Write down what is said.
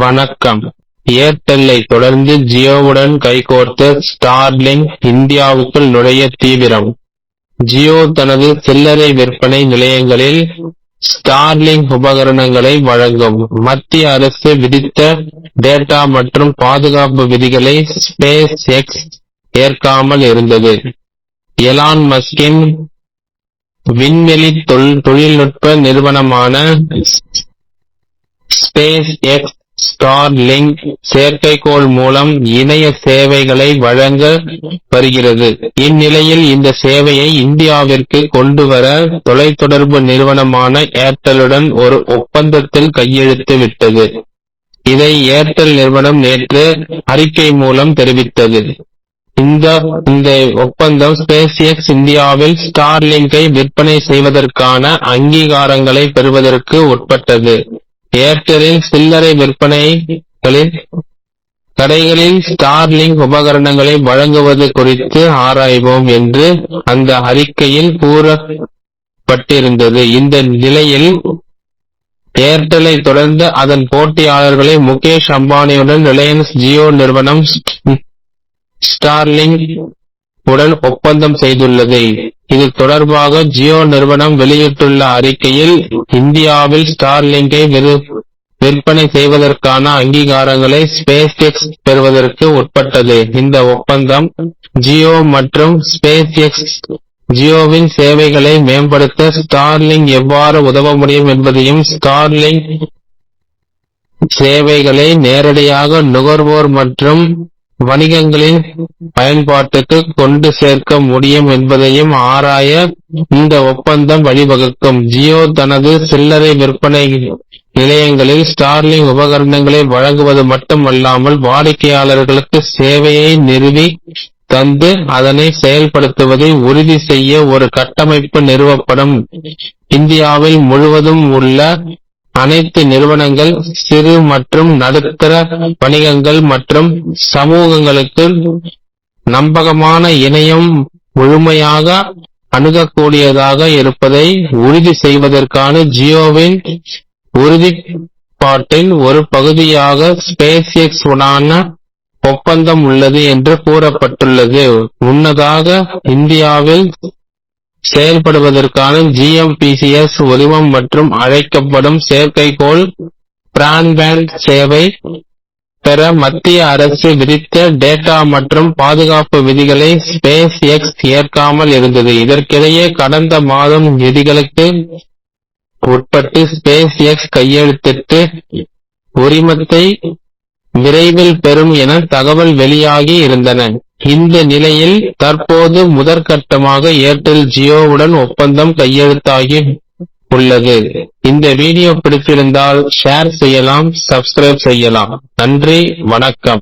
வணக்கம். ஏர்டெல்லை தொடர்ந்து ஜியோவுடன் கைகோர்த்த ஸ்டார்லிங்க் இந்தியாவுக்குள் நுழைய தீவிரம். ஜியோ தனது சில்லறை விற்பனை நிலையங்களில் ஸ்டார்லிங்க் உபகரணங்களை வழங்கும். மத்திய அரசு விதித்த டேட்டா மற்றும் பாதுகாப்பு விதிகளை ஸ்பேஸ் எக்ஸ் ஏற்காமல் இருந்தது. எலான் மஸ்கின் விண்வெளி தொழில்நுட்ப நிறுவனமான ஸ்பேஸ் எக்ஸ் ஸ்டார்லிங்க் செயற்கைக்கோள் மூலம் இணைய சேவைகளை வழங்க வருகிறது. இந்நிலையில் இந்த சேவையை இந்தியாவிற்கு கொண்டுவர தொலைத்தொடர்பு நிறுவனமான ஏர்டெல்லுடன் ஒரு ஒப்பந்தத்தில் கையெழுத்து விட்டது. இதை ஏர்டெல் நிறுவனம் நேற்று அறிக்கை மூலம் தெரிவித்தது. இந்த ஒப்பந்தம் ஸ்பேஸ் எக்ஸ் இந்தியாவில் ஸ்டார்லிங்கை விற்பனை செய்வதற்கான அங்கீகாரங்களை பெறுவதற்கு உட்பட்டது. ஏர்டெல்லின் சில்லறை விற்பனைகளில் கடைகளில் ஸ்டார்லிங்க் உபகரணங்களை வழங்குவது குறித்து ஆராய்வோம் என்று அந்த அறிக்கையில் கூறப்பட்டிருந்தது. இந்த நிலையில் ஏர்டெல்லை தொடர்ந்து அதன் போட்டியாளர்களை முகேஷ் அம்பானியுடன் ரிலையன்ஸ் ஜியோ நிறுவனம் ஸ்டார்லிங்க் உடன் ஒப்பந்தம் செய்துள்ளது. இது தொடர்பாக ஜியோ நிறுவனம் வெளியிட்டுள்ள அறிக்கையில், இந்தியாவில் ஸ்டார்லிங்கை விற்பனை செய்வதற்கான அங்கீகாரங்களை ஸ்பேஸ் எக்ஸ் பெறுவதற்கு உட்பட்டது. இந்த ஒப்பந்தம் ஜியோ மற்றும் ஸ்பேஸ் எக்ஸ் ஜியோவின் சேவைகளை மேம்படுத்த ஸ்டார்லிங்க் எவ்வாறு உதவ முடியும் என்பதையும், ஸ்டார்லிங்க் சேவைகளை நேரடியாக நுகர்வோர் மற்றும் வணிகங்களின் பயன்பாட்டுக்கு கொண்டு சேர்க்க முடியும் என்பதையும் ஆராய இந்த ஒப்பந்தம் வழிவகுக்கும். ஜியோ தனது சில்லறை விற்பனை நிலையங்களில் ஸ்டார்லிங்க் உபகரணங்களை வழங்குவது மட்டுமல்லாமல், வாடிக்கையாளர்களுக்கு சேவையை நிறுவி தந்து அதனை செயல்படுத்துவதை உறுதி செய்ய ஒரு கட்டமைப்பு நிறுவப்படும். இந்தியாவில் முழுவதும் உள்ள அனைத்து நிறுவனங்கள், சிறு மற்றும் நடுத்தர வணிகங்கள் மற்றும் சமூகங்களுக்கு நம்பகமான இணையம் முழுமையாக அணுகக்கூடியதாக இருப்பதை உறுதி செய்வதற்கான ஜியோவின் உறுதிப்பாட்டின் ஒரு பகுதியாக ஸ்பேஸ் எக்ஸ் உடனான ஒப்பந்தம் உள்ளது என்று கூறப்பட்டுள்ளது. முன்னதாக இந்தியாவில் செயல்படுவதற்கான GMPCS உரிமம் மற்றும் அழைக்கப்படும் செயற்கைக்கோள் பிராட்பேண்ட் சேவை பெற மத்திய அரசு விதித்த டேட்டா மற்றும் பாதுகாப்பு விதிகளை ஸ்பேஸ் எக்ஸ் ஏற்காமல் இருந்தது. இதற்கிடையே கடந்த மாதம் விதிகளுக்கு உட்பட்டு ஸ்பேஸ் எக்ஸ் கையெழுத்திட்டு உரிமத்தை விரைவில் பெறும் என தகவல் வெளியாகி இருந்தன. இந்த நிலையில் தற்போது முதற்கட்டமாக ஏர்டெல் ஜியோவுடன் ஒப்பந்தம் கையெழுத்தாகி உள்ளது. இந்த வீடியோ பிடித்திருந்தால் ஷேர் செய்யலாம், சப்ஸ்கிரைப் செய்யலாம். நன்றி, வணக்கம்.